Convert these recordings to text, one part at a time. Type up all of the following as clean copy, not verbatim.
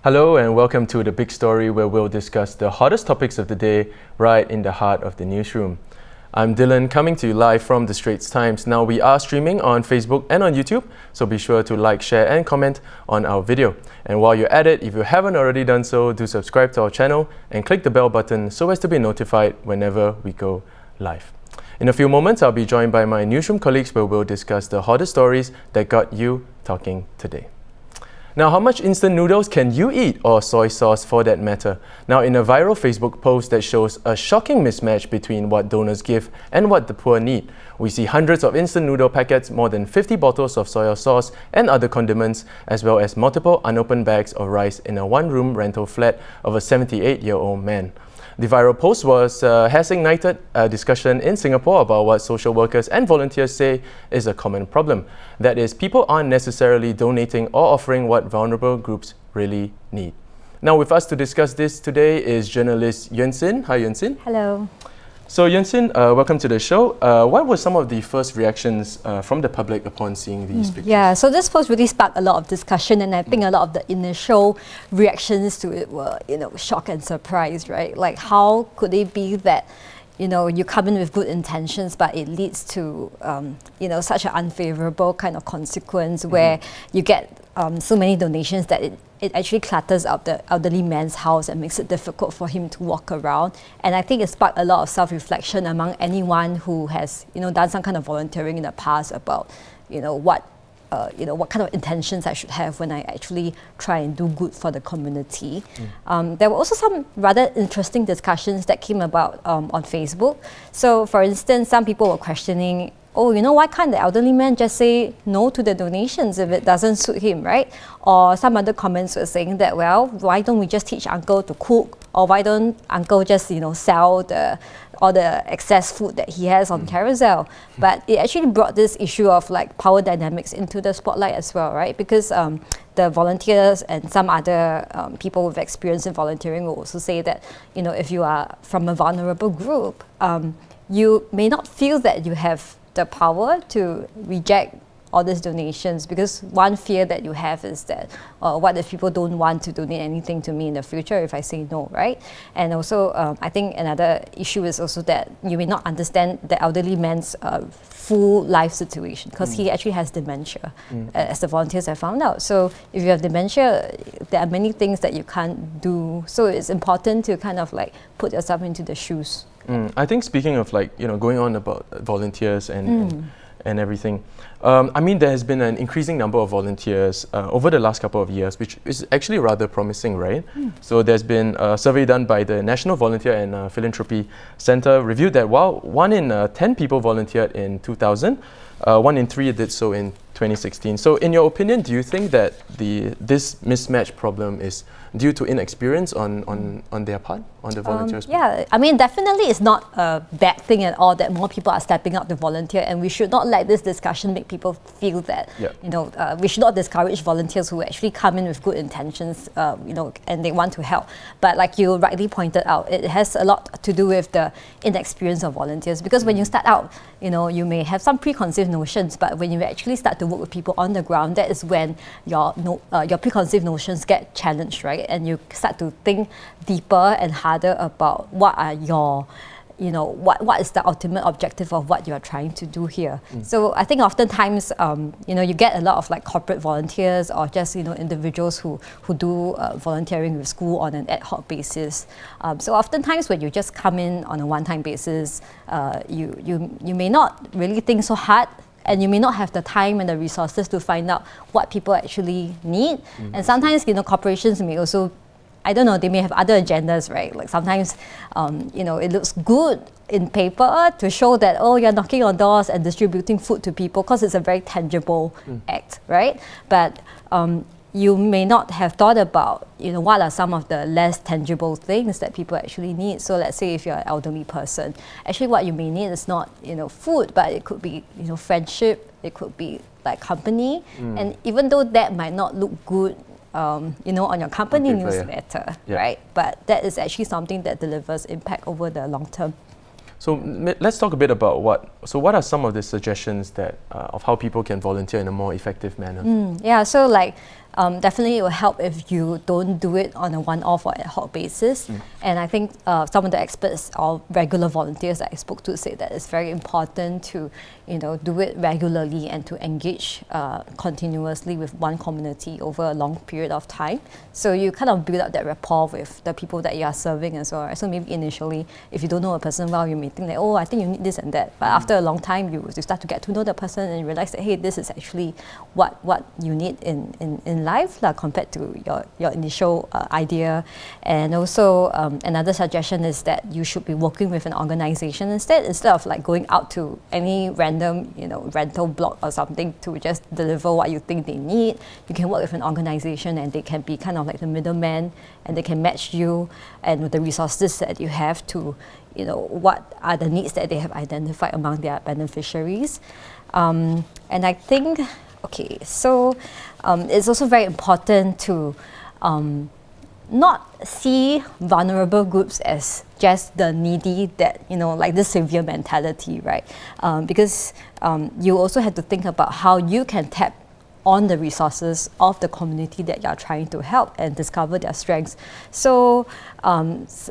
Hello and welcome to The Big Story, where we'll discuss the hottest topics of the day right in the heart of the newsroom. I'm Dylan, coming to you live from the Straits Times. Now, we are streaming on Facebook and on YouTube, so be sure to like, share and comment on our video. And while you're at it, if you haven't already done so, do subscribe to our channel and click the bell button so as to be notified whenever we go live. In a few moments, I'll be joined by my newsroom colleagues where we'll discuss the hottest stories that got you talking today. Now, how much instant noodles can you eat, or soy sauce for that matter? Now, in a viral Facebook post that shows a shocking mismatch between what donors give and what the poor need, we see hundreds of instant noodle packets, more than 50 bottles of soy sauce and other condiments, as well as multiple unopened bags of rice in a one-room rental flat of a 78-year-old man. The viral post has ignited a discussion in Singapore about what social workers and volunteers say is a common problem. That is, people aren't necessarily donating or offering what vulnerable groups really need. Now, with us to discuss this today is journalist Yuan Sin. Hi, Yuan Sin. Hello. So, Yuan Sin, welcome to the show. What were some of the first reactions from the public upon seeing these pictures? Yeah, so this post really sparked a lot of discussion, and I think a lot of the initial reactions to it were, shock and surprise, right? Like, how could it be that, you come in with good intentions, but it leads to, such an unfavorable kind of consequence where you get so many donations that it actually clutters up the elderly man's house and makes it difficult for him to walk around. And I think it sparked a lot of self-reflection among anyone who has, done some kind of volunteering in the past about, what kind of intentions I should have when I actually try and do good for the community. There were also some rather interesting discussions that came about on Facebook. So, for instance, some people were questioning, why can't the elderly man just say no to the donations if it doesn't suit him, right? Or some other comments were saying that, well, why don't we just teach uncle to cook? Or why don't uncle just, sell all the excess food that he has on Carousel? But it actually brought this issue of like power dynamics into the spotlight as well, right? Because the volunteers and some other people with experience in volunteering will also say that, if you are from a vulnerable group, you may not feel that you have the power to reject all these donations, because one fear that you have is that what if people don't want to donate anything to me in the future if I say no, right? And also I think another issue is also that you may not understand the elderly man's full life situation, because he actually has dementia, as the volunteers have found out. So if you have dementia, there are many things that you can't do, so it's important to kind of like put yourself into the shoes. I think speaking of going on about volunteers and everything, I mean, there has been an increasing number of volunteers over the last couple of years, which is actually rather promising, right? So there's been a survey done by the National Volunteer and Philanthropy Centre reviewed that while 1 in 10 people volunteered in 2000, 1 in 3 did so in 2016. So in your opinion, do you think that this mismatch problem is due to inexperience on their part, on the volunteers' part? Yeah, I mean, definitely it's not a bad thing at all that more people are stepping up to volunteer, and we should not let this discussion make people feel that, we should not discourage volunteers who actually come in with good intentions, and they want to help. But like you rightly pointed out, it has a lot to do with the inexperience of volunteers, because when you start out, you may have some preconceived notions, but when you actually start to work with people on the ground, that is when your preconceived notions get challenged, right? And you start to think deeper and harder about what are your, what is the ultimate objective of what you are trying to do here. So I think oftentimes, you get a lot of like corporate volunteers or just, individuals who do volunteering with school on an ad hoc basis. So oftentimes when you just come in on a one-time basis, you may not really think so hard, and you may not have the time and the resources to find out what people actually need. And sometimes, corporations may also, I don't know, they may have other agendas, right? Like sometimes, it looks good in paper to show that, you're knocking on doors and distributing food to people because it's a very tangible act, right? But you may not have thought about, what are some of the less tangible things that people actually need. So let's say if you're an elderly person, actually what you may need is not, food, but it could be, friendship, it could be like company. And even though that might not look good, on your company newsletter, right? But that is actually something that delivers impact over the long term. So let's talk a bit about what are some of the suggestions that of how people can volunteer in a more effective manner? Yeah, so like definitely it will help if you don't do it on a one-off or ad hoc basis. And I think some of the experts or regular volunteers that I spoke to say that it's very important to, do it regularly and to engage continuously with one community over a long period of time. So you kind of build up that rapport with the people that you are serving as well. Right? So maybe initially, if you don't know a person well, you may think that, oh, I think you need this and that. But after a long time, you start to get to know the person and you realize that, hey, this is actually what you need in life compared to your initial idea. And also another suggestion is that you should be working with an organization instead of like going out to any random rental block or something to just deliver what you think they need. You can work with an organization and they can be kind of like the middleman and they can match you and with the resources that you have to what are the needs that they have identified among their beneficiaries. And I think so it's also very important to not see vulnerable groups as just the needy that, like this savior mentality, right? Because you also have to think about how you can tap on the resources of the community that you're trying to help and discover their strengths. So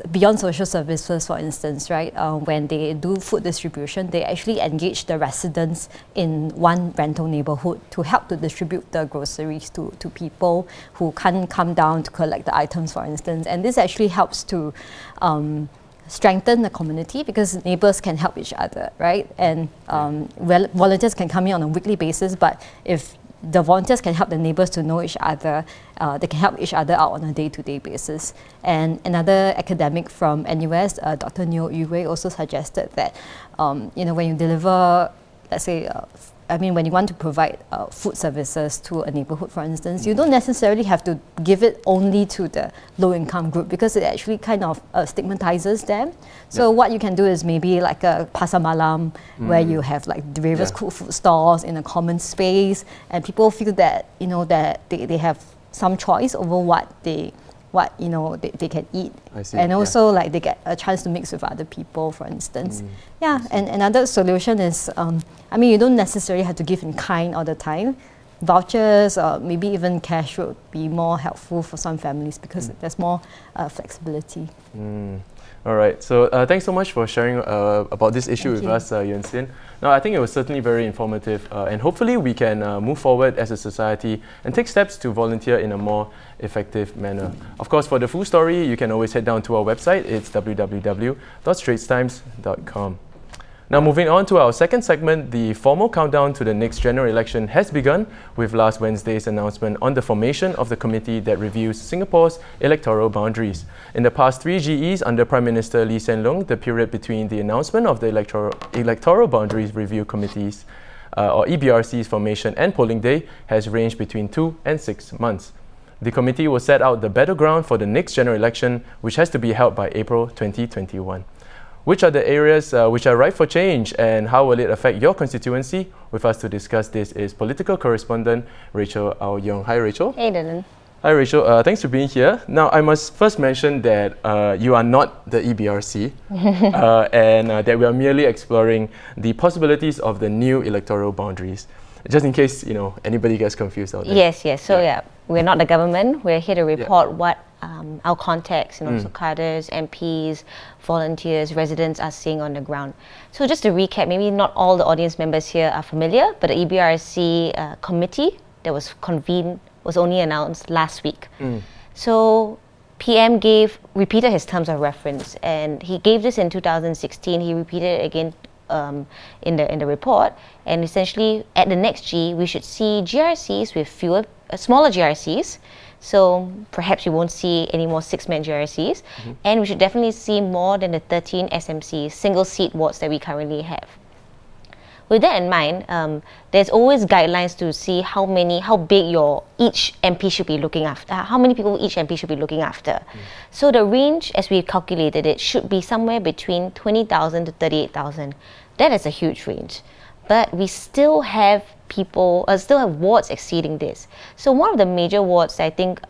beyond social services, for instance, right, when they do food distribution, they actually engage the residents in one rental neighborhood to help to distribute the groceries to people who can't come down to collect the items, for instance. And this actually helps to strengthen the community because neighbors can help each other, right? And volunteers can come in on a weekly basis, but if the volunteers can help the neighbors to know each other, they can help each other out on a day-to-day basis. And another academic from NUS, Dr. Neo Yu also suggested that, when you deliver, let's say, when you want to provide food services to a neighborhood, for instance, you don't necessarily have to give it only to the low-income group because it actually kind of stigmatizes them. So what you can do is maybe like a pasar malam where you have like the various cooked food stalls in a common space, and people feel that that they have some choice over what they can eat. I see, and also like they get a chance to mix with other people, for instance. And another solution is, you don't necessarily have to give in kind all the time. Vouchers or maybe even cash would be more helpful for some families because there's more flexibility. All right, so thanks so much for sharing about this issue with us, Yuan Sin. Now, I think it was certainly very informative and hopefully we can move forward as a society and take steps to volunteer in a more effective manner. Of course, for the full story, you can always head down to our website. It's www.straitstimes.com. Now, moving on to our second segment, the formal countdown to the next general election has begun with last Wednesday's announcement on the formation of the committee that reviews Singapore's electoral boundaries. In the past 3 GEs under Prime Minister Lee Hsien Loong, the period between the announcement of the electoral boundaries review committees or EBRC's formation and polling day has ranged between 2 and 6 months. The committee will set out the battleground for the next general election, which has to be held by April 2021. Which are the areas which are ripe for change and how will it affect your constituency? With us to discuss this is political correspondent Rachel Au Yong. Hi, Rachel. Hey, Dylan. Hi, Rachel. Thanks for being here. Now, I must first mention that you are not the EBRC and that we are merely exploring the possibilities of the new electoral boundaries. Just in case, anybody gets confused out there. Yes. So we're not the government. We're here to report what our contacts, so cadres, MPs, volunteers, residents are seeing on the ground. So just to recap, maybe not all the audience members here are familiar, but the EBRC committee that was convened was only announced last week. So PM repeated his terms of reference, and he gave this in 2016. He repeated it again in the report, and essentially at the next G we should see GRCs with smaller GRCs, so perhaps we won't see any more 6-man GRCs, and we should definitely see more than the 13 SMCs, single seat wards that we currently have. With that in mind, there's always guidelines to see how big each MP should be looking after, how many people each MP should be looking after. So the range, as we've calculated it, should be somewhere between 20,000 to 38,000. That is a huge range. But we still have wards exceeding this. So one of the major wards I think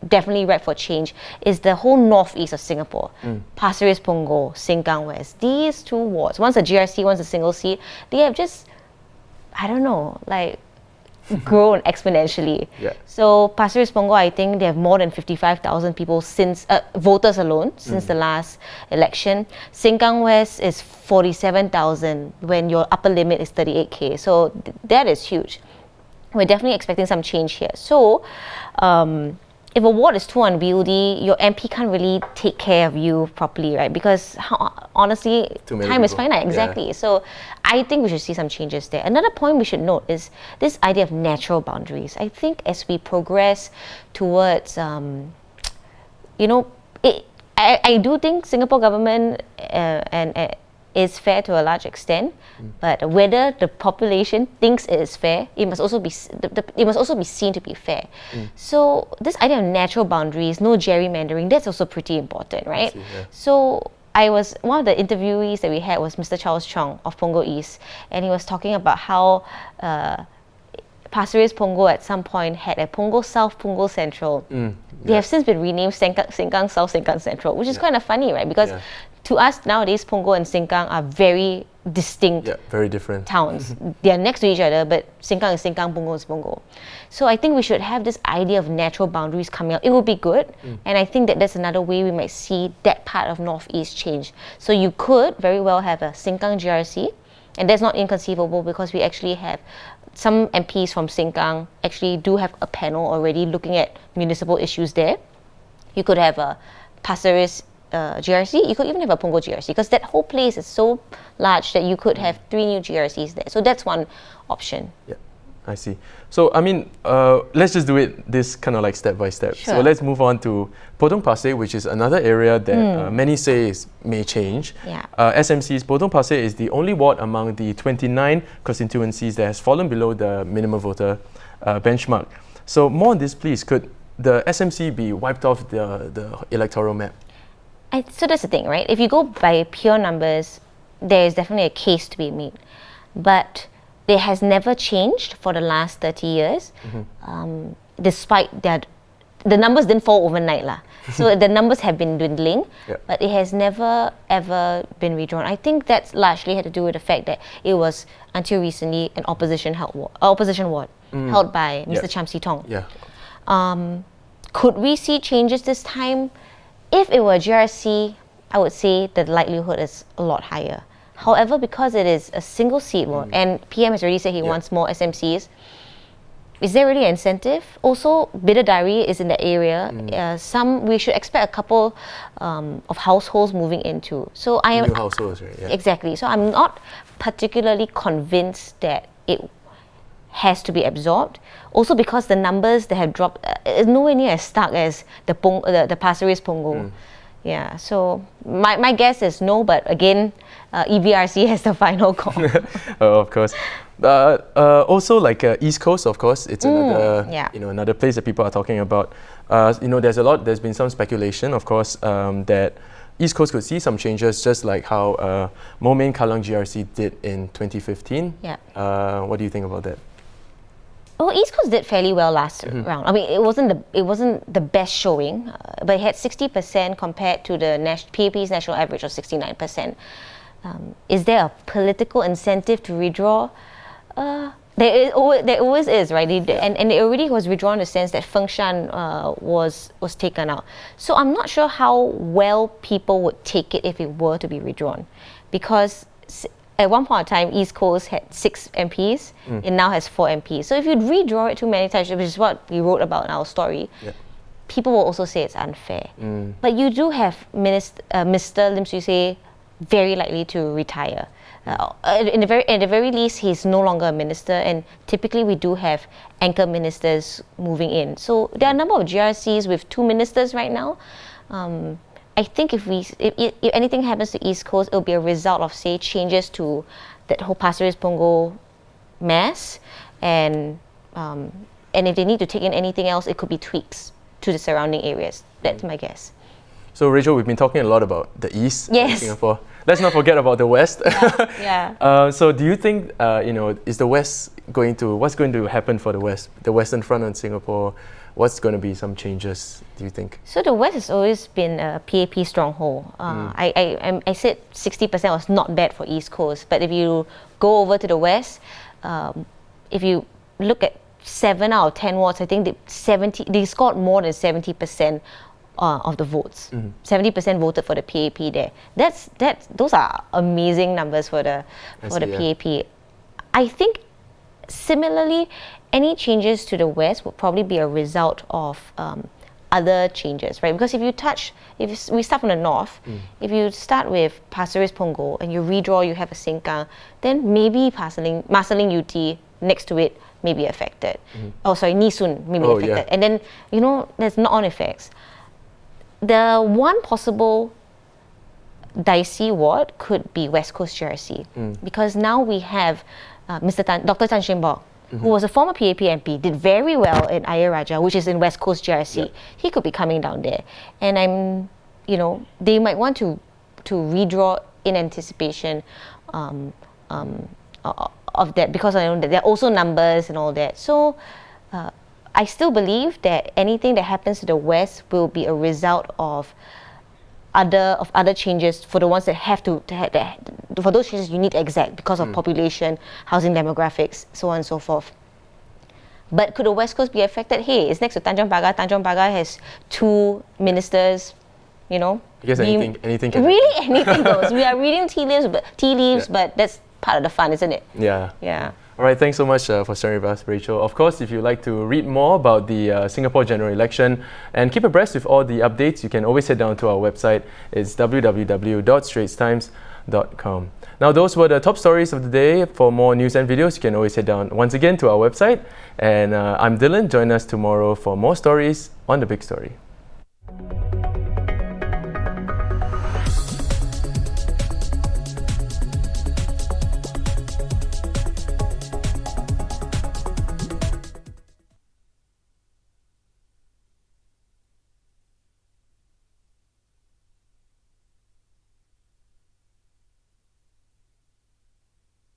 definitely ripe for change is the whole northeast of Singapore. Pasir Ris Punggol, Sengkang West. These 2 wards, one's a GRC, one's a single seat, they have just, grown exponentially. Yeah. So Pasir Ris Punggol, I think they have more than 55,000 people since voters alone since the last election. Sengkang West is 47,000 when your upper limit is 38k. So that is huge. We're definitely expecting some change here. So if a ward is too unwieldy, your MP can't really take care of you properly, right? Because honestly, time is finite, exactly. So I think we should see some changes there. Another point we should note is this idea of natural boundaries. I think as we progress towards, I do think Singapore government is fair to a large extent, but whether the population thinks it is fair, it must also be seen to be fair. So this idea of natural boundaries, no gerrymandering, that's also pretty important, right? See, yeah. So one of the interviewees that we had was Mr. Charles Chong of Punggol East, and he was talking about how Pasir Ris Punggol at some point had a Punggol South, Punggol Central. They have since been renamed Sengkang South, Sengkang Central, which is kind of funny, right? Because to us nowadays, Punggol and Sengkang are very distinct very different towns. They are next to each other, but Sengkang is Sengkang, Punggol is Punggol. So I think we should have this idea of natural boundaries coming up. It would be good, and I think that that's another way we might see that part of Northeast change. So you could very well have a Sengkang GRC, and that's not inconceivable because we actually have some MPs from Sengkang actually do have a panel already looking at municipal issues there. You could have a Pasir Ris GRC, you could even have a Punggol GRC because that whole place is so large that you could have 3 new GRCs there. So that's one option. Yeah, I see. So I mean, let's just do it this kind of like step by step. Sure. So let's move on to Potong Pasir, which is another area that many say may change. Yeah. SMC's Potong Pasir is the only ward among the 29 constituencies that has fallen below the minimum voter benchmark. So more on this, please. Could the SMC be wiped off the electoral map? So that's the thing, right? If you go by pure numbers, there is definitely a case to be made. But it has never changed for the last 30 years, despite that the numbers didn't fall overnight. So the numbers have been dwindling, but it has never ever been redrawn. I think that's largely had to do with the fact that it was, until recently, an opposition ward held by Mr. Cham Si Tong. Yeah. Could we see changes this time? If it were a GRC, I would say the likelihood is a lot higher. However, because it is a single seat ward, and PM has already said he wants more SMCs, is there really an incentive? Also, Bidadari is in the area. We should expect a couple of households moving into. So I am New households, right? Yeah. Exactly. So I'm not particularly convinced that it has to be absorbed. Also because the numbers that have dropped is nowhere near as stark as the Pasir Ris Punggol. Yeah, so my guess is no, but again, EBRC has the final call. Of course. Also, like East Coast, of course, it's another place that people are talking about. There's been some speculation, of course, that East Coast could see some changes, just like how Momain Kallang GRC did in 2015. Yeah. What do you think about that? Well, East Coast did fairly well last round. I mean, it wasn't the best showing, but it had 60% compared to the PAP's national average of 69%. Is there a political incentive to redraw? There always is, right? And it already was redrawn in the sense that Feng Shan was taken out. So I'm not sure how well people would take it if it were to be redrawn, because at one point in time, East Coast had 6 MPs, it now has 4 MPs. So if you redraw it too many times, which is what we wrote about in our story, people will also say it's unfair. But you do have Mr. Lim Swee Say very likely to retire. At the very least, he's no longer a minister, and typically we do have anchor ministers moving in. So there are a number of GRCs with 2 ministers right now. I think if anything happens to East Coast, it'll be a result of, say, changes to that whole Pasir Ris Punggol mass, and if they need to take in anything else, it could be tweaks to the surrounding areas. That's my guess. So Rachel, we've been talking a lot about the East of Yes. Singapore. Let's not forget about the West. Yeah. So do you think, is the West what's going to happen for the West, the Western front on Singapore? What's going to be some changes, do you think? So the West has always been a PAP stronghold. I said 60% was not bad for East Coast, but if you go over to the West, if you look at 7 out of 10 wards, I think they scored more than 70% of the votes. 70% voted for the PAP there. Those are amazing numbers for the PAP. I think similarly, any changes to the West would probably be a result of other changes, right? Because if we start from the north, if you start with Pasir Ris Punggol and you redraw, you have a Sengkang, then maybe Marsiling UT next to it may be affected. Oh, sorry, Nee Soon may be affected. Yeah. And then, there's knock-on effects. The one possible dicey ward could be West Coast GRC, because now we have Dr. Tan Shin Bok, who was a former PAP MP, did very well in Ayer Rajah, which is in West Coast GRC. Yeah. He could be coming down there. And they might want to redraw in anticipation of that, because I know that there are also numbers and all that. So I still believe that anything that happens to the West will be a result of other changes. For the ones that have for those changes you need exact because of population, housing demographics, so on and so forth. But could the West Coast be affected? Hey, it's next to Tanjong Pagar. Tanjong Pagar has 2 ministers, Because anything can really happen. Anything goes. We are reading tea leaves, but that's part of the fun, isn't it? Yeah. Yeah. All right, thanks so much for sharing with us, Rachel. Of course, if you'd like to read more about the Singapore general election and keep abreast with all the updates, you can always head down to our website. It's www.straitstimes.com. Now, those were the top stories of the day. For more news and videos, you can always head down once again to our website. And I'm Dylan. Join us tomorrow for more stories on The Big Story.